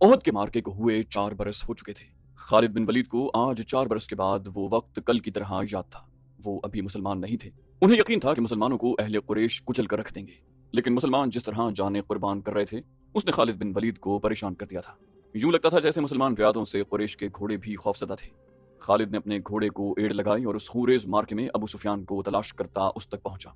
ओहद के मार्के को हुए 4 बरस हो चुके थे। खालिद बिन वलीद को आज 4 बरस के बाद वो वक्त कल की तरह याद था। वो अभी मुसलमान नहीं थे। उन्हें यकीन था कि मुसलमानों को अहले कुरैश कुचल कर रख देंगे, लेकिन मुसलमान जिस तरह जाने कुर्बान कर रहे थे उसने खालिद बिन वलीद को परेशान कर दिया था। यूं लगता था जैसे मुसलमान रियादों से कुरैश के घोड़े भी खौफजदा थे। खालिद ने अपने घोड़े को एड़ लगाई और उस खूरेज मार्के में अबू सुफियान को तलाश करता उस तक पहुंचा।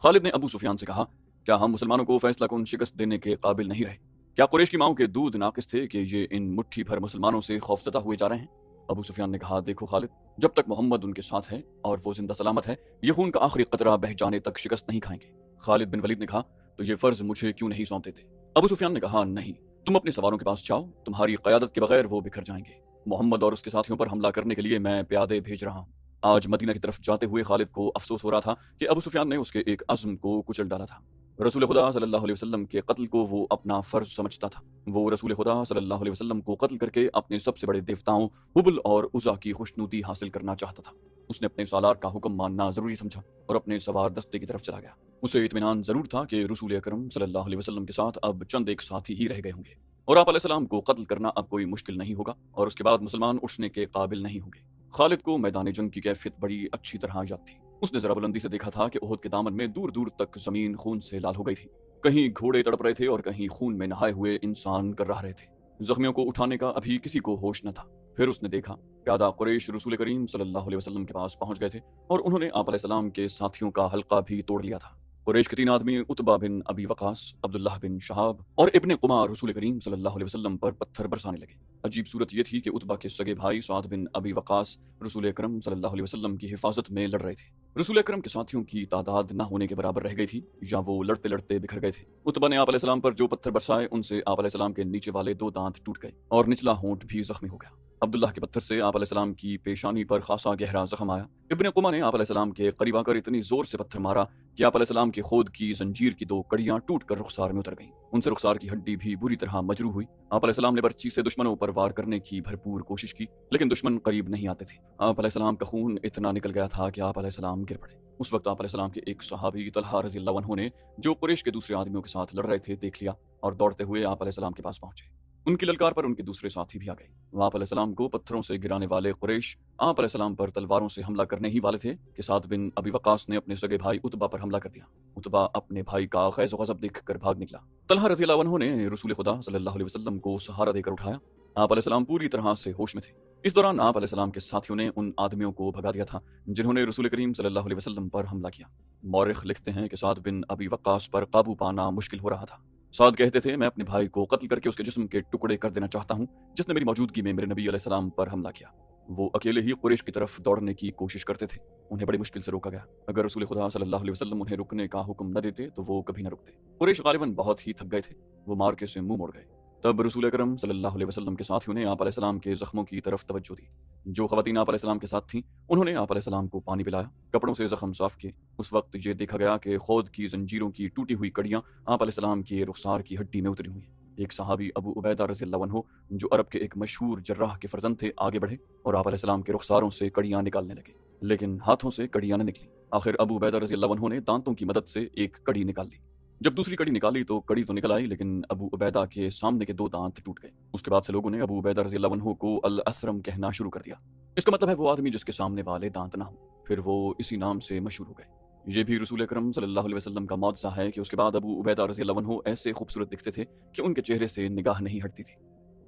खालिद ने अबू सुफियान से कहा, क्या हम मुसलमानों को फैसला कुन शिकस्त देने के काबिल नहीं रहे? क्या कुरैश की माओं के दूध नाकिस थे कि ये इन मुट्ठी भर मुसलमानों से खौफजदा हुए जा रहे हैं? अबू सुफियान ने कहा, देखो खालिद, जब तक मोहम्मद उनके साथ है और वो जिंदा सलामत है, ये खून का आखिरी कतरा बह जाने तक शिकस्त नहीं खाएंगे। खालिद बिन वलीद ने कहा, तो ये फर्ज मुझे क्यों नहीं सौंप देते? अबू सुफियान ने कहा, नहीं, तुम अपने सवारों के पास जाओ, तुम्हारी कयादत के बगैर वो बिखर जाएंगे। मोहम्मद और उसके साथियों पर हमला करने के लिए मैं प्यादे भेज रहा हूँ। आज मदीना की तरफ जाते हुए खालिद को अफसोस हो रहा था कि अबू सुफियान ने उसके एक अज़्म को कुचल डाला था। रसूल खुदा सल्लल्लाहु अलैहि वसल्लम के कत्ल को वो अपना फर्ज समझता था। वो रसूल खुदा सल्लल्लाहु अलैहि वसल्लम को कत्ल करके अपने सबसे बड़े देवताओं हुबल और उज़ा की खुशनुदी हासिल करना चाहता था। उसने अपने सालार का हुक्म मानना जरूरी समझा और अपने सवार दस्ते की तरफ चला गया। उसे इत्मीनान जरूर था कि रसूल अकरम सल्लल्लाहु अलैहि वसल्लम के साथ अब चंद एक साथी ही रह गए होंगे और आप अलैहिस्सलाम को कत्ल करना अब कोई मुश्किल नहीं होगा और उसके बाद मुसलमान उठने के काबिल नहीं होंगे। खालिद को मैदान जंग की कैफियत बड़ी अच्छी तरह याद थी। उसने जरा बुलंदी से देखा था कि ओहद के दामन में दूर दूर तक जमीन खून से लाल हो गई थी। कहीं घोड़े तड़प रहे थे और कहीं खून में नहाए हुए इंसान कर रहे थे। जख्मियों को उठाने का अभी किसी को होश न था। फिर उसने देखा, प्यादा कुरैश रसूल करीम सल्लल्लाहु अलैहि वसल्लम के पास पहुंच गए थे और उन्होंने आप अलैहिस्सलाम के साथियों का हल्का भी तोड़ लिया था। कुरैश के 3 आदमी उतबा बिन अबी वकास, अब्दुल्लाह बिन शहाब और इब्ने कुमार रसूल करीम सल्लल्लाहु अलैहि वसल्लम पर पत्थर बरसाने लगे। अजीब सूरत यह थी कि उतबा के सगे भाई साद बिन अबी वकास रसूल अकरम सल्लल्लाहु अलैहि वसल्लम की हिफाजत में लड़ रहे थे। रसूल अकरम के साथियों की तादाद न होने के बराबर रह गई थी या वो लड़ते लड़ते बिखर गए थे। उतबा ने आप अलैहिस्सलाम पर जो पत्थर बरसाए उनसे आप अलैहिस्सलाम के नीचे वाले 2 दांत टूट गए और निचला होंठ भी जख्मी हो गया। अब्दुल्लाह के पत्थर से आप अलैहिस्सलाम की पेशानी पर खासा गहरा जख्म आया। इब्ने कुमा ने आप अलैहिस्सलाम के करीब आकर इतनी जोर से पत्थर मारा कि आप अलैहिस्सलाम की खोद की जंजीर की 2 कड़ियां टूट कर रुखसार में उतर गईं। उनसे रुखसार की हड्डी भी बुरी तरह मजरू हुई। आप अलैहिस्सलाम ने बर्ची से दुश्मनों पर वार करने की भरपूर कोशिश की, लेकिन दुश्मन करीब नहीं आते थे। आप अलैहिस्सलाम का खून इतना निकल गया था कि आप अलैहिस्सलाम गिर पड़े। उस वक्त आप अलैहिस्सलाम के एक सहाबी तलहा रज़ियल्लाहु अन्हु ने, जो कुरैश के दूसरे आदमियों के साथ लड़ रहे थे, देख लिया और दौड़ते हुए आप अलैहिस्सलाम के पास पहुंचे। उनकी ललकार पर उनके दूसरे साथी भी आ गए। आप अलैहिस्सलाम को पत्थरों से गिराने वाले कुरैश आप अलैहिस्सलाम पर तलवारों से हमला करने ही वाले थे कि साद बिन अबी वकास ने अपने सगे भाई उतबा पर हमला कर दिया। उतबा अपने भाई का गैज़ गज़ब देखकर भाग निकला। तलहा रज़ियल्लाहु अन्हु ने रसूल खुदा सल्लल्लाहु अलैहि वसल्लम को सहारा देकर उठाया। आप अलैहिस्सलाम पूरी तरह से होश में थे। इस दौरान आप अलैहिस्सलाम के साथियों ने उन आदमियों को भगा दिया था जिन्होंने रसूल करीम सल्लल्लाहु अलैहि वसल्लम पर हमला किया। मौरिख लिखते हैं कि साद बिन अबी वक्कास पर काबू पाना मुश्किल हो रहा था। साद कहते थे, मैं अपने भाई को कत्ल करके उसके जिस्म के टुकड़े कर देना चाहता हूँ जिसने मेरी मौजूदगी में मेरे नबी अलैहिस्सलाम पर हमला किया। वो अकेले ही कुरैश की तरफ दौड़ने की कोशिश करते थे। उन्हें बड़ी मुश्किल से रोका गया। अगर रसूल खुदा सल्लल्लाहु अलैहि वसल्लम उन्हें रुकने का हुक्म न देते तो वो कभी न रुकते। कुरैश गालिबन बहुत ही थक गए थे। वो मार्के से मुंह मोड़ गए। तब रसूल अकरम सल्लल्लाहु अलैहि वसल्लम के साथियों ने आप अलैहिस्सलाम के जख्मों की तरफ तवज्जो दी। जो खवातीन आप अलैहिस्सलाम के साथ थीं उन्होंने आप अलैहिस्सलाम को पानी पिलाया, कपड़ों से जख्म साफ किए। उस वक्त ये देखा गया कि खौद की जंजीरों की टूटी हुई कड़ियां आप अलैहिस्सलाम के रुखसार की हड्डी में उतरी हुई। एक सहाबी अबू उबैदा रज़ियल्लाहु अन्हु, जो अरब के एक मशहूर जर्राह के फर्जंद थे, आगे बढ़े और आप अलैहिस्सलाम के रुखसारों से कड़ियां निकालने लगे, लेकिन हाथों से कड़ियां न निकली। आखिर अबू उबैदा रज़ियल्लाहु अन्हु ने दांतों की मदद से एक कड़ी निकाल ली। जब दूसरी कड़ी निकाली तो कड़ी तो निकल आई, लेकिन अबू उबैदा के सामने के 2 दांत टूट गए। उसके बाद से लोगों ने अबू उबैदा रज़ियल्लाहु अन्हु को अल असरम कहना शुरू कर दिया। इसका मतलब है वो आदमी जिसके सामने वाले दांत ना हो। फिर वो इसी नाम से मशहूर हो गए। ये भी रसूल अकरम सल्लल्लाहु अलैहि वसल्लम का मौजज़ा है कि उसके बाद अबू उबैदा रज़ियल्लाहु अन्हु ऐसे खूबसूरत दिखते थे कि उनके चेहरे से निगाह नहीं हटती थी।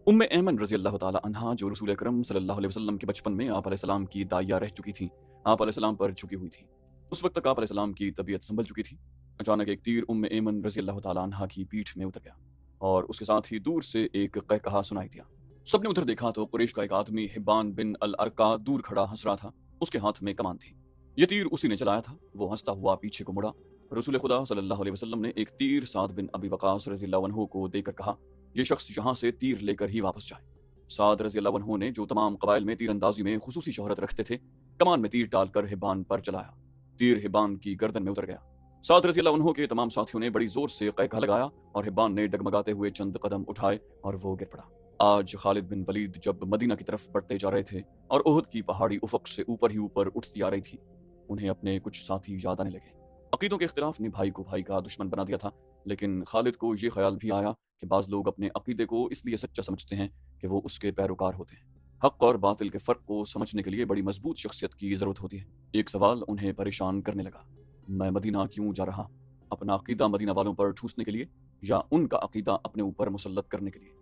उम्मे ऐमन रज़ियल्लाहु ताला अन्हा, जो रसूल अकरम सल्लल्लाहु अलैहि वसल्लम के बचपन में आप अलैहिस्सलाम की दाइया रह चुकी थी, आप अलैहिस्सलाम पर झुकी हुई थी। उस वक्त तक आप अलैहिस्सलाम की तबीयत संभल चुकी थी। अचानक एक तीर उम्मे ऐमन रज़ियल्लाहु ताला अन्हा की पीठ में उतर गया और उसके साथ ही दूर से एक कहकहा सुनाई दिया। सबने उधर देखा तो कुरैश का एक आदमी हिब्बान बिन अल अरका दूर खड़ा हंस रहा था। उसके हाथ में कमान थी। ये तीर उसी ने चलाया था। वो हंसता हुआ पीछे को मुड़ा। रसूल खुदा सल्लल्लाहु अलैहि वसल्लम ने एक तीर साद बिन अबी वकास रज़ियल्लाहु अन्हु को देकर कहा, यह शख्स यहाँ से तीर लेकर ही वापस जाए। साद रज़ियल्लाहु अन्हु ने, जो तमाम कबाइल में तीरंदाजी में खुसूसी शोहरत रखते थे, कमान में तीर डालकर हिब्बान पर चलाया। तीर हिब्बान की गर्दन में उतर गया। साद रज़ियल्लाहु अन्हु के तमाम साथियों ने बड़ी जोर से कहकहा लगाया और हिब्बान ने डगमगाते हुए चंद कदम उठाए और वो गिर पड़ा। आज खालिद बिन वलीद जब मदीना की तरफ बढ़ते जा रहे थे और ओहद की पहाड़ी उफक से ऊपर ही ऊपर उठती आ रही थी, उन्हें अपने कुछ साथी याद आने लगे। अकीदों के इख्तिलाफ ने भाई को भाई का दुश्मन बना दिया था, لیکن خالد کو یہ خیال بھی آیا کہ بعض لوگ اپنے عقیدے کو اس لیے سچا سمجھتے ہیں کہ وہ اس کے پیروکار ہوتے ہیں۔ حق اور باطل کے فرق کو سمجھنے کے لیے بڑی مضبوط شخصیت کی ضرورت ہوتی ہے۔ ایک سوال انہیں پریشان کرنے لگا، میں مدینہ کیوں جا رہا؟ اپنا عقیدہ مدینہ والوں پر ٹھوسنے کے لیے یا ان کا عقیدہ اپنے اوپر مسلط کرنے کے لیے؟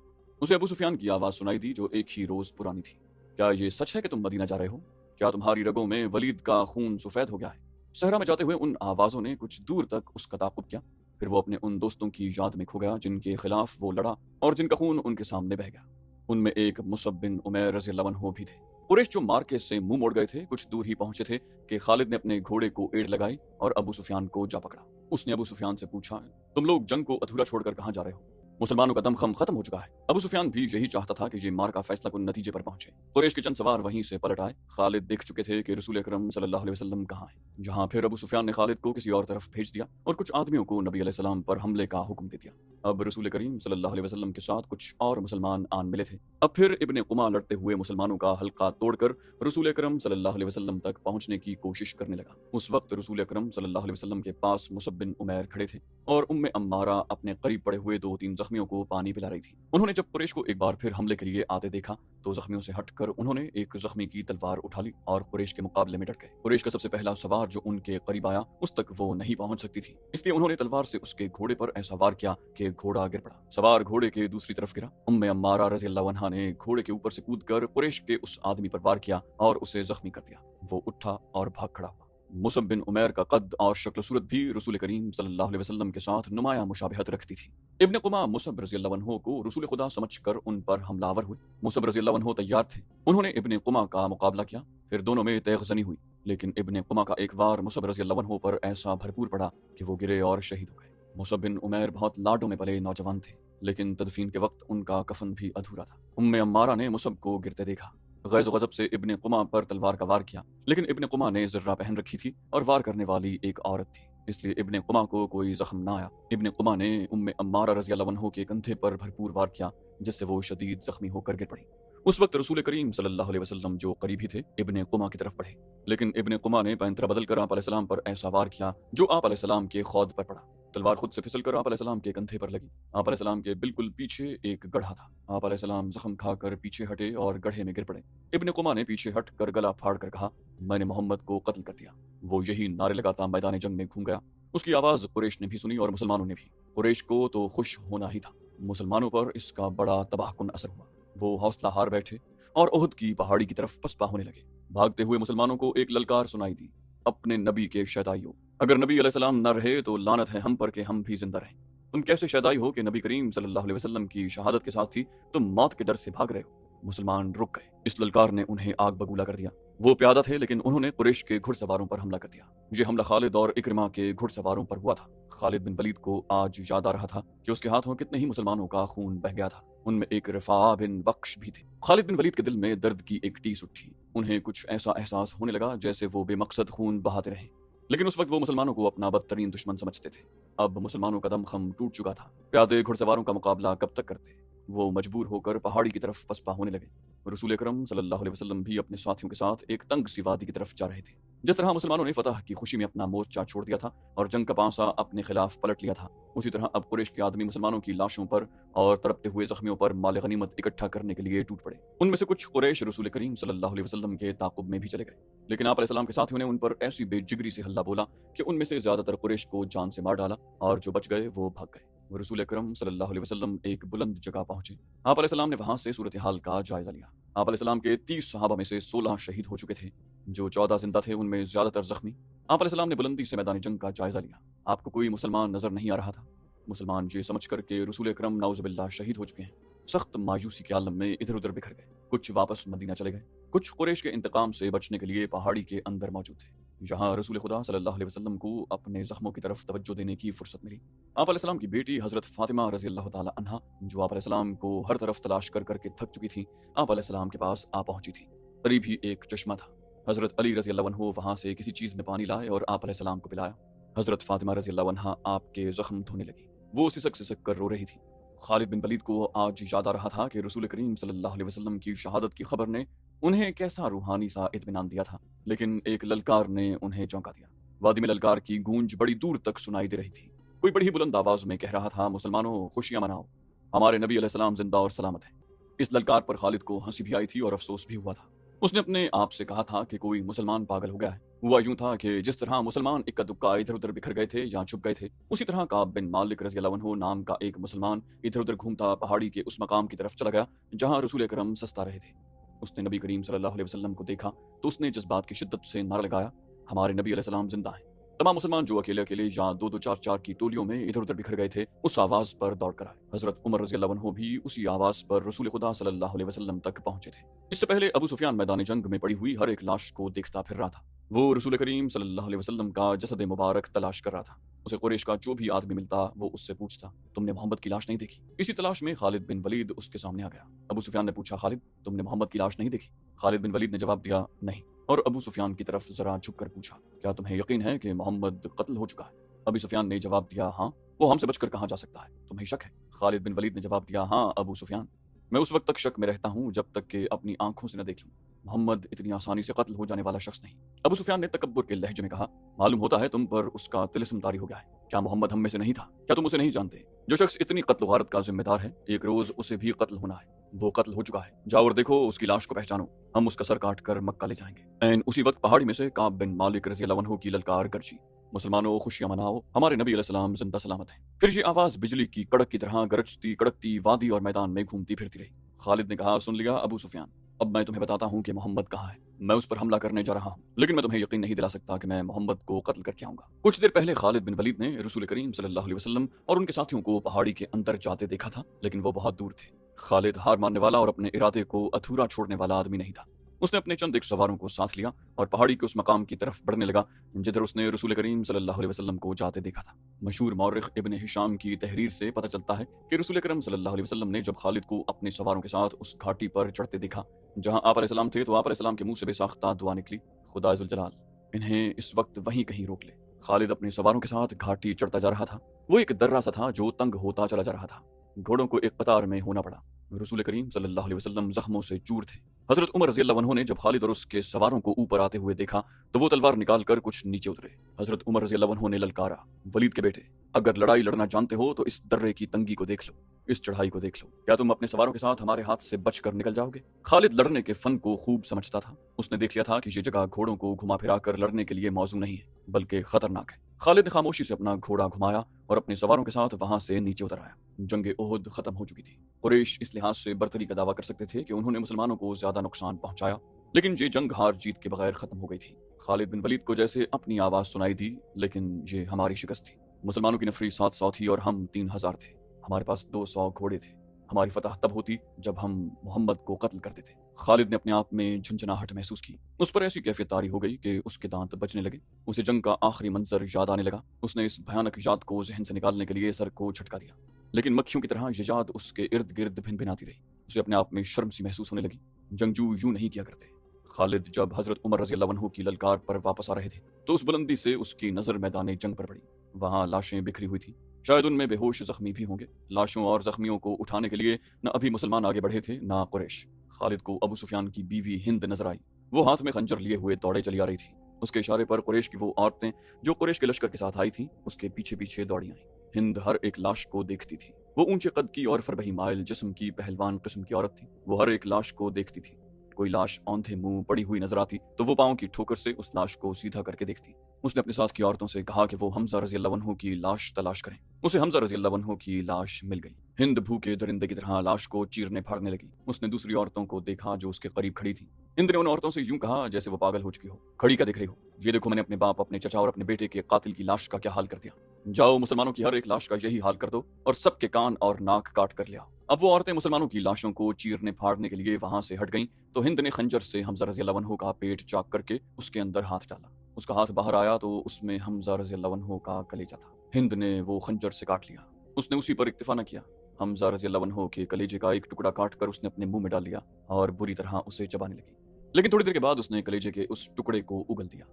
اسے ابو سفیان کی آواز سنائی دی جو ایک ہی روز پرانی تھی، کیا یہ سچ ہے کہ تم مدینہ جا رہے ہو؟ کیا تمہاری رگوں میں ولید کا خون سفید ہو گیا ہے؟ صحرا میں جاتے ہوئے ان آوازوں نے کچھ دور تک اس کا تعاقب کیا، پھر وہ اپنے ان دوستوں کی یاد میں کھو گیا جن کے خلاف وہ لڑا اور جن کا خون ان کے سامنے بہہ گیا۔ ان میں ایک مصعب بن عمیر رضی اللہ عنہ بھی تھے۔ قریش جو مارکے سے منہ موڑ گئے تھے کچھ دور ہی پہنچے تھے کہ خالد نے اپنے گھوڑے کو ایڑ لگائی اور ابو سفیان کو جا پکڑا۔ اس نے ابو سفیان سے پوچھا، تم لوگ جنگ کو ادھورا چھوڑ کر کہاں جا رہے ہو؟ مسلمانوں کا دم خم ختم ہو چکا ہے۔ ابو سفیان بھی یہی چاہتا تھا کہ یہ مارکا فیصلہ کن نتیجے پر پہنچے۔ قریش کے چند سوار وہیں سے پلٹ آئے۔ خالد دیکھ چکے تھے کہ رسول اکرم صلی اللہ علیہ وسلم کہاں ہیں، جہاں پھر ابو سفیان نے خالد کو کسی اور طرف بھیج دیا اور کچھ آدمیوں کو نبی علیہ السلام پر حملے کا حکم دے دیا۔ اب رسول کریم صلی اللہ علیہ وسلم کے ساتھ کچھ اور مسلمان آن ملے تھے۔ اب پھر ابن قمہ لڑتے ہوئے مسلمانوں کا حلقہ توڑ کر رسول اکرم صلی اللہ علیہ وسلم تک پہنچنے کی کوشش کرنے لگا۔ اس وقت رسول اکرم صلی اللہ علیہ وسلم کے پاس مصعب بن عمیر کھڑے تھے اور عمارہ اپنے قریب پڑے ہوئے 2-3 زخمیوں کو پانی پلا رہی تھی۔ انہوں نے جب قریش کو ایک بار پھر حملے کے لیے آتے دیکھا تو زخمیوں سے ہٹ کر انہوں نے ایک زخمی کی تلوار اٹھا لی اور قریش کے مقابلے میں ڈٹ گئے۔ قریش کا سب سے پہلا سوار جو ان کے قریب آیا اس تک وہ نہیں پہنچ سکتی تھی، اس لیے انہوں نے تلوار سے اس کے گھوڑے پر ایسا وار کیا کہ گھوڑا گر پڑا۔ سوار گھوڑے کے دوسری طرف گرا۔ عمارہ رضی اللہ عنہا نے گھوڑے کے اوپر سے کود کر قریش کے اس آدمی پر وار کیا اور اسے زخمی کر دیا۔ وہ اٹھا اور بھاگ کھڑا ہوا۔ مصعب بن عمیر کا قد اور شکل و صورت بھی رسول کریم صلی اللہ علیہ وسلم کے ساتھ نمایاں مشابہت رکھتی تھی۔ ابن قمہ مصعب رضی اللہ عنہ کو رسول خدا سمجھ کر ان پر حملہ آور ہوئے۔ مصعب رضی اللہ عنہ تیار تھے، انہوں نے ابن قمہ کا مقابلہ کیا، پھر دونوں میں تیغ زنی ہوئی، لیکن ابن قمہ کا ایک وار مصعب رضی اللہ عنہ پر ایسا بھرپور پڑا کہ وہ گرے اور شہید ہو گئے۔ مصعب بن عمیر بہت لاڈوں میں پلے نوجوان تھے، لیکن تدفین کے وقت ان کا کفن بھی ادھورا تھا۔ عمارہ نے مصعب کو گرتے دیکھا، غیظ و غضب سے ابن قمہ پر تلوار کا وار کیا، لیکن ابن قمہ نے زرہ پہن رکھی تھی اور وار کرنے والی ایک عورت تھی، اس لیے ابن قمہ کو کوئی زخم نہ آیا۔ ابن قمہ نے عمارہ رضی اللہ عنہ کے کندھے پر بھرپور وار کیا جس سے وہ شدید زخمی ہو کر گر پڑی۔ اس وقت رسول کریم صلی اللہ علیہ وسلم جو قریب ہی تھے ابن قمہ کی طرف بڑھے، لیکن ابن قمہ نے پینترا بدل کر آپ علیہ السلام پر ایسا وار کیا جو آپ علیہ السلام کے خود پر پڑا۔ تلوار خود سے پھسل کر آپ علیہ السلام کے کندھے پر لگی۔ آپ علیہ السلام کے بالکل پیچھے ایک گڑھا تھا۔ آپ علیہ السلام زخم کھا کر پیچھے ہٹے اور گڑھے میں گر پڑے۔ ابن قمہ نے پیچھے ہٹ کر گلا پھاڑ کر کہا، میں نے محمد کو قتل کر دیا۔ وہ یہی نعرے لگاتا میدان جنگ میں گھوم گیا۔ اس کی آواز قریش نے بھی سنی اور مسلمانوں نے بھی۔ قریش کو تو خوش ہونا ہی تھا، مسلمانوں پر اس کا بڑا تباہ کن اثر ہوا۔ وہ حوصلہ ہار بیٹھے اور احد کی پہاڑی کی طرف پسپا ہونے لگے۔ بھاگتے ہوئے مسلمانوں کو ایک للکار سنائی دی، اپنے نبی کے شیدائیوں، اگر نبی علیہ السلام نہ رہے تو لعنت ہے ہم پر کہ ہم بھی زندہ رہیں۔ تم کیسے شیدائی ہو کہ نبی کریم صلی اللہ علیہ وسلم کی شہادت کے ساتھ ہی تم موت کے ڈر سے بھاگ رہے ہو؟ مسلمان رک گئے۔ اس للکار نے انہیں آگ بگولا کر دیا۔ وہ پیادہ تھے لیکن انہوں نے قریش کے گھڑ سواروں پر حملہ کر دیا۔ یہ حملہ خالد اور اکرمہ کے گھڑ سواروں پر ہوا تھا۔ خالد بن ولید کو آج یاد آ رہا تھا کہ اس کے ہاتھوں کتنے ہی مسلمانوں کا خون بہہ گیا تھا، ان میں ایک رفاعہ بن وقش بھی تھے۔ خالد بن ولید کے دل میں درد کی ایک ٹیس اٹھی، انہیں کچھ ایسا احساس ہونے لگا جیسے وہ بے مقصد خون بہاتے رہیں، لیکن اس وقت وہ مسلمانوں کو اپنا بدترین دشمن سمجھتے تھے۔ اب مسلمانوں کا دم خم ٹوٹ چکا تھا، پیادے گھڑ سواروں کا مقابلہ کب تک کرتے؟ وہ مجبور ہو کر پہاڑی کی طرف پسپا ہونے لگے۔ رسول اکرم صلی اللہ علیہ وسلم بھی اپنے ساتھیوں کے ساتھ ایک تنگ سی وادی کی طرف جا رہے تھے۔ جس طرح مسلمانوں نے فتح کی خوشی میں اپنا مورچہ چھوڑ دیا تھا اور جنگ کا پانسا اپنے خلاف پلٹ لیا تھا، اسی طرح اب قریش کے آدمی مسلمانوں کی لاشوں پر اور تڑپتے ہوئے زخمیوں پر مال غنیمت اکٹھا کرنے کے لیے ٹوٹ پڑے۔ ان میں سے کچھ قریش رسول کریم صلی اللہ علیہ وسلم کے تعاقب میں بھی چلے گئے، لیکن آپ علیہ السلام کے ساتھیوں نے ان پر ایسی بے جگری سے حلہ بولا کہ ان میں سے زیادہ تر قریش کو جان سے مار ڈالا اور جو بچ گئے وہ بھاگ گئے۔ رسول اکرم صلی اللہ علیہ وسلم ایک بلند جگہ پہنچے۔ آپ علیہ السلام نے وہاں سے صورتحال کا جائزہ لیا۔ آپ علیہ السلام کے 30 صحابہ میں سے 16 شہید ہو چکے تھے، جو 14 زندہ تھے ان میں زیادہ تر زخمی۔ آپ علیہ السلام نے بلندی سے میدان جنگ کا جائزہ لیا۔ آپ کو کوئی مسلمان نظر نہیں آ رہا تھا۔ مسلمان یہ سمجھ کر کہ رسول اکرم نعوذ باللہ شہید ہو چکے ہیں، سخت مایوسی کے عالم میں ادھر ادھر بکھر گئے۔ کچھ واپس مدینہ چلے گئے، کچھ قریش کے انتقام سے بچنے کے لیے پہاڑی کے اندر موجود تھے، جہاں رسول خدا صلی اللہ علیہ وسلم کو اپنے زخموں کی طرف توجہ دینے کی فرصت ملی۔ آپ علیہ السلام کی بیٹی حضرت فاطمہ رضی اللہ تعالی عنہا، جو آپ علیہ السلام کو ہر طرف تلاش کر کر کے تھک چکی تھی، آپ علیہ السلام کے پاس آ پہنچی تھی۔ قریب ہی ایک چشمہ تھا۔ حضرت علی رضی اللہ عنہ وہاں سے کسی چیز میں پانی لائے اور آپ علیہ السلام کو پلایا۔ حضرت فاطمہ رضی اللہ عنہا آپ کے زخم دھونے لگی، وہ سسک سسک کر رو رہی تھی۔ خالد بن ولید کو آج یاد آ رہا تھا کہ رسول کریم صلی اللہ علیہ وسلم کی شہادت کی خبر نے انہیں کیسا روحانی سا اطمینان دیا تھا، لیکن ایک للکار نے انہیں چونکا دیا۔ وادی میں للکار کی گونج بڑی دور تک سنائی دے رہی تھی۔ कोई बड़ी ही बुलंद आवाज में कह रहा था, मुसलमानों खुशियां मनाओ, हमारे नबी अलैहिस्सलाम जिंदा और सलामत हैं। इस ललकार पर खालिद को हंसी भी आई थी और अफसोस भी हुआ था। उसने अपने आप से कहा था कि कोई मुसलमान पागल हो गया है। हुआ यूं था कि जिस तरह मुसलमान इक्का दुक्का इधर उधर बिखर गए थे या छुप गए थे, उसी तरह काब बिन मालिक रज़ियल्लाहु अन्हु नाम का एक मुसलमान इधर उधर घूमता पहाड़ी के उस मकाम की तरफ चला गया जहां रसूल अकरम सस्ता रहे थे। उसने नबी करीम सल्लल्लाहु अलैहि वसल्लम को देखा तो उसने जज्बात की शिद्दत से नारा लगाया, हमारे नबी अलैहिस्सलाम जिंदा हैं। तमाम मुसलमान जो अकेले अकेले या दो दो चार चार की टोलियों में इधर उधर बिखर गए थे, उस आवाज पर दौड़ कर आए। हजरत उमर रज़ियल्लाहु अन्हु भी उसी आवाज पर रसूल खुदा सल्लल्लाहु अलैहि वसल्लम तक पहुंचे थे। इससे पहले अबू सुफियान मैदान जंग में पड़ी हुई हर एक लाश को देखता फिर रहा था। वो रसूल करीम सल्लल्लाहु अलैहि वसल्लम का जसद मुबारक तलाश कर रहा था। उसे कुरैश का जो भी आदमी मिलता वो उससे पूछता, तुमने मोहम्मद की लाश नहीं देखी? इसी तलाश में खालिद बिन वलीद उसके सामने आ गया। अबू सुफियान ने पूछा, खालिद तुमने मोहम्मद की लाश नहीं देखी? खालिद बिन वलीद ने जवाब दिया, नहीं। और अबू सुफियान की तरफ जरा झुककर पूछा, क्या तुम्हें यकीन है कि मोहम्मद कत्ल हो चुका है? अबू सुफियान ने जवाब दिया, हाँ, वो हमसे बचकर कहाँ जा सकता है, तुम्हें शक है? खालिद बिन वलीद ने जवाब दिया, हाँ अबू सुफियान, मैं उस वक्त तक शक में रहता हूँ जब तक कि अपनी आंखों से न देख लूं। मोहम्मद इतनी आसानी से कत्ल हो जाने वाला शख्स नहीं। अबू सुफियान ने तकब्बुर के लहजे में कहा, मालूम होता है तुम पर उसका तिलिस्म तारी हो गया है। क्या मोहम्मद हम में से नहीं था? क्या तुम उसे नहीं जानते? जो शख्स इतनी कत्ल गारत का जिम्मेदार है, एक रोज उसे भी कत्ल होना है। वो कत्ल हो चुका है, जाओ और देखो, उसकी लाश को पहचानो, हम उसका सर काट कर मक्का ले जाएंगे। एन उसी वक्त पहाड़ी में से काब बिन मालिक रज़ियल्लाहु अन्हु की ललकार गरजी, मुसलमानों खुशियां मनाओ, हमारे नबी अलैहिस्सलाम जिंदा सलामत हैं। फिर ये आवाज बिजली की कड़क की तरह गरजती कड़कती वादी और मैदान में घूमती फिरती रही। खालिद ने कहा, सुन लिया अबू सुफियान, अब मैं तुम्हें बताता हूँ कि मोहम्मद कहाँ है। मैं उस पर हमला करने जा रहा हूँ, लेकिन मैं तुम्हें यकीन नहीं दिला सकता कि मैं मोहम्मद को कत्ल करके आऊंगा। कुछ देर पहले खालिद बिन वलीद ने रसूल करीम सल्लल्लाहु अलैहि वसल्लम और उनके साथियों को पहाड़ी के अंदर जाते देखा था, लेकिन वो बहुत दूर थे। खालिद हार मानने वाला और अपने इरादे को अधूरा छोड़ने वाला आदमी नहीं था। उसने अपने चंद एक सवारों को साथ लिया और पहाड़ी के उस मकाम की तरफ बढ़ने लगा जिधर उसने रसूल करीम सल्लल्लाहु अलैहि वसल्लम को जाते देखा था। मशहूर मौरिख इब्न हिशाम की तहरीर से पता चलता है कि रसूल करीम सल्लल्लाहु अलैहि वसल्लम ने जब खालिद को अपने सवारों के साथ उस घाटी पर चढ़ते देखा जहां आप अलैहिस्सलाम थे, तो आप अलैहिस्सलाम के मुंह से बेसाख्ता दुआ निकली, खुदा जुल जलाल इन्हें इस वक्त वहीं कहीं रोक ले। खालिद अपने सवारों के साथ घाटी चढ़ता जा रहा था। वो एक दर्रा सा था जो तंग होता चला जा रहा था। घोड़ों को एक कतार में होना पड़ा। रसूल करीम सल्लल्लाहु अलैहि वसल्लम जख्मों से चूर थे। हजरत उमर रज़ियल्लाहु अन्हु ने जब खालिद और उसके सवारों को ऊपर आते हुए देखा तो वो तलवार निकालकर कुछ नीचे उतरे। हजरत उमर रज़ियल्लाहु अन्हु ने ललकारा, वलीद के बेटे, अगर लड़ाई लड़ना जानते हो तो इस दर्रे की तंगी को देख लो, इस चढ़ाई को देख लो, क्या तुम अपने सवारों के साथ हमारे हाथ से बचकर निकल जाओगे? खालिद लड़ने के फन को खूब समझता था। उसने देख लिया था कि ये जगह घोड़ों को घुमा फिरा कर लड़ने के लिए मौजू नहीं है, बल्कि खतरनाक है। खालिद ने खामोशी से अपना घोड़ा घुमाया और अपने सवारों के साथ वहां से नीचे उतर आया। जंग ओहद खत्म हो चुकी थी। कुरैश इस लिहाज से बरतरी का दावा कर सकते थे कि उन्होंने मुसलमानों को ज्यादा नुकसान पहुंचाया, लेकिन ये जंग हार जीत के बगैर खत्म हो गई थी। खालिद बिन वलीद को जैसे अपनी आवाज सुनाई दी, लेकिन ये हमारी शिकस्त थी। मुसलमानों की नफरी 700 थी और हम 3000 थे। हमारे पास 200 घोड़े थे। हमारी फतह तब होती जब हम मोहम्मद को कत्ल करते थे। खालिद ने अपने आप में झुंझुनाहट महसूस की। उस पर ऐसी कैफियत तारी हो गई कि उसके दांत बजने लगे। उसे जंग का आखिरी मंजर याद आने लगा। उसने इस भयानक याद को जहन से निकालने के लिए सर को झटका दिया, लेकिन मक्खियों की तरह ये याद उसके इर्द गिर्द भिन भिनाती रही। उसे अपने आप में शर्म सी महसूस होने लगी। जंगजू यूं नहीं किया करते। खालिद जब हजरत उमर रज़ियल्लाहु अन्हु की ललकार पर वापस आ रहे थे तो उस बुलंदी से उसकी नजर मैदान जंग पर पड़ी। वहां लाशें बिखरी हुई थी, शायद उनमें बेहोश जख्मी भी होंगे। लाशों और जख्मियों को उठाने के लिए न अभी मुसलमान आगे बढ़े थे न कुरैश। खालिद को अबू सुफियान की बीवी हिंद नजर आई। वो हाथ में खंजर लिए हुए दौड़े चली आ रही थी। उसके इशारे पर कुरैश की वो औरतें जो कुरैश के लश्कर के साथ आई थी उसके पीछे पीछे दौड़ी आई। हिंद हर एक लाश को देखती थी। वो ऊंचे कद की और फरबही माइल जिस्म की पहलवान किस्म की औरत थी। वो हर एक लाश को देखती थी। कोई लाश औंधे मुंह पड़ी हुई नजर आती तो वो पांव की ठोकर से उस लाश को सीधा करके देखती। उसने अपने साथ की औरतों से कहा कि वो हमजा रज़ियल्लाहु अन्हु की लाश तलाश करें। उसे हमजा रज़ियल्लाहु अन्हु की लाश मिल गई। हिंद भूखे दरिंदे की तरह लाश को चीरने फाड़ने लगी। उसने दूसरी औरतों को देखा जो उसके करीब खड़ी थी। हिंद ने उन औरतों से यूं कहा जैसे वो पागल हो चुकी हो, खड़ी क्या दिख रही हो? ये देखो, मैंने अपने बाप, अपने चचा और अपने बेटे के कातिल की लाश का क्या हाल कर दिया। जाओ मुसलमानों की हर एक लाश का यही हाल कर दो और सबके कान और नाक काट कर ले आओ। अब वो औरतें मुसलमानों की लाशों को चीरने फाड़ने के लिए वहां से हट गईं तो हिंद ने खंजर से हमजा रज़ियल्लाहु अन्हु का पेट चाक करके उसके अंदर हाथ डाला। उसका हाथ बाहर आया तो उसमें हमजा रज़ियल्लाहु अन्हु का कलेजा था। हिंद ने वो खंजर से काट लिया। उसने उसी पर इक्तिफा न किया। हमजा रज़ियल्लाहु अन्हु के कलेजे का एक टुकड़ा काट कर उसने अपने मुंह में डाल लिया और बुरी तरह उसे चबाने लगी। लेकिन थोड़ी देर के बाद उसने कलेजे के उस टुकड़े को उगल दिया।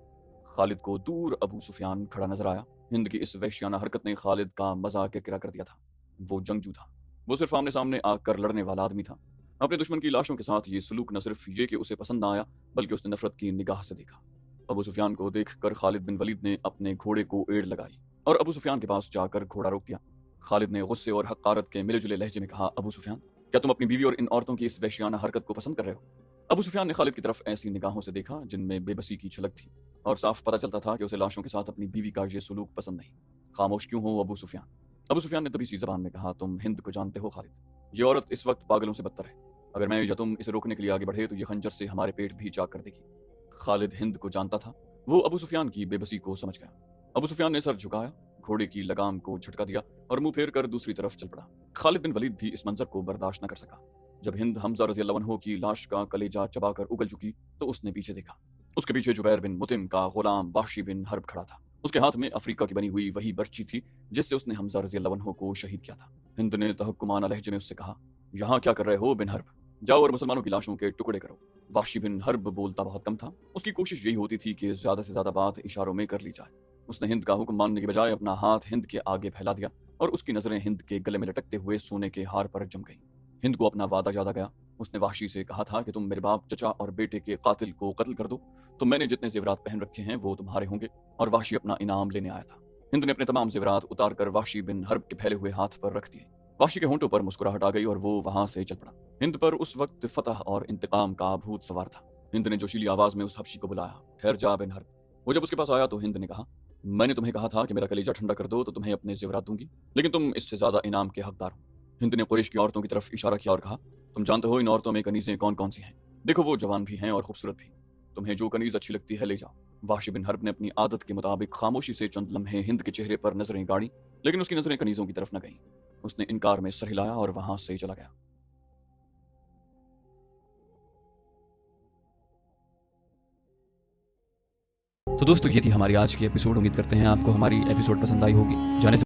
खालिद को दूर अबू सुफियान खड़ा नजर आया। हिंद की इस वहशियाना हरकत ने खालिद का मजा किरकिरा कर दिया था। वो जंगजू था। वो सिर्फ आमने सामने आकर लड़ने वाला आदमी था। अपने दुश्मन की लाशों के साथ ये सलूक न सिर्फ ये कि उसे पसंद न आया, बल्कि उसने नफरत की निगाह से देखा। अबू सुफियान को देखकर खालिद बिन वलीद ने अपने घोड़े को एड़ लगाई اور ابو سفیان کے پاس جا کر گھوڑا روک دیا۔ خالد نے غصے اور حقارت کے ملے جلے لہجے میں کہا، ابو سفیان، کیا تم اپنی بیوی اور ان عورتوں کی اس وحشیانہ حرکت کو پسند کر رہے ہو؟ ابو سفیان نے خالد کی طرف ایسی نگاہوں سے دیکھا جن میں بے بسی کی جھلک تھی، اور صاف پتہ چلتا تھا کہ اسے لاشوں کے ساتھ اپنی بیوی کا یہ سلوک پسند نہیں۔ خاموش کیوں ہو ابو سفیان؟ ابو سفیان نے تبھی سی زبان میں کہا، تم ہند کو جانتے ہو خالد؟ یہ عورت اس وقت پاگلوں سے بدتر ہے۔ اگر میں یا تم اسے روکنے کے لیے آگے بڑھے تو یہ خنجر سے ہمارے پیٹ بھی چاک کر دے گی۔ خالد ہند کو جانتا تھا۔ وہ ابو سفیان کی بے بسی کو سمجھ گیا۔ ابو سفیان نے سر جھکایا، گھوڑے کی لگام کو جھٹکا دیا اور منہ پھیر کر دوسری طرف چل پڑا۔ خالد بن ولید بھی اس منظر کو برداشت نہ کر سکا۔ جب ہند حمزہ رضی اللہ عنہ کی لاش کا کلیجہ چبا کر اگل چکی تو اس نے پیچھے دیکھا۔ اس کے پیچھے جبیر بن مطعم کا غلام وحشی بن حرب کھڑا تھا۔ اس کے ہاتھ میں افریقہ کی بنی ہوئی وہی برچی تھی جس سے اس نے حمزہ رضی اللہ عنہ کو شہید کیا تھا۔ ہند نے تحکمانہ لہجے میں اس سے کہا، یہاں کیا کر رہے ہو بن حرب؟ جاؤ اور مسلمانوں کی لاشوں کے ٹکڑے کرو۔ وحشی بن حرب بولتا بہت کم تھا۔ اس کی کوشش یہی ہوتی تھی کہ زیادہ سے زیادہ بات اشاروں میں کر لی جائے۔ اس نے ہند کا حکم ماننے کے بجائے اپنا ہاتھ ہند کے آگے پھیلا دیا اور اس کی نظریں ہند کے گلے میں لٹکتے ہوئے سونے کے ہار پر جم گئیں۔ ہند کو اپنا وعدہ یاد آ گیا۔ اس نے وحشی سے کہا تھا کہ تم میرے باپ، چچا اور بیٹے کے قاتل کو قتل کر دو تو میں نے جتنے زیورات پہن رکھے ہیں وہ تمہارے ہوں گے، اور وحشی اپنا انعام لینے آیا تھا۔ ہند نے اپنے تمام زیورات اتار کر وحشی بن حرب کے پھیلے ہوئے ہاتھ پر رکھ دیے۔ وحشی کے ہونٹوں پر مسکراہٹ آ گئی اور وہ وہاں سے چل پڑا۔ ہند پر اس وقت فتح اور انتقام کا بھوت سوار تھا۔ ہند نے جوشیلی آواز میں اس حبشی کو بلایا، ٹھہر جا بن حرب۔ وہ جب اس کے پاس آیا تو ہند نے کہا، میں نے تمہیں کہا تھا کہ میرا کلیجہ ٹھنڈا کر دو تو تمہیں اپنے زیورات دوں گی، لیکن تم اس سے زیادہ انعام کے حقدار ہو۔ ہند نے قریش کی عورتوں کی طرف اشارہ کیا اور کہا، تم جانتے ہو ان عورتوں میں کنیزیں کون کون سی ہیں؟ دیکھو وہ جوان بھی ہیں اور خوبصورت بھی۔ تمہیں جو کنیز اچھی لگتی ہے لے جاؤ۔ وحشی بن حرب نے اپنی عادت کے مطابق خاموشی سے چند لمحے ہند کے چہرے پر نظریں گاڑی، لیکن اس کی نظریں کنیزوں کی طرف نہ گئیں۔ اس نے انکار میں سر ہلایا اور وہاں سے چلا گیا۔ تو دوستو، یہ تھی ہماری آج کی ایپیسوڈ۔ امید کرتے ہیں آپ کو ہماری ایپیسوڈ پسند آئی ہوگی۔ جانے سے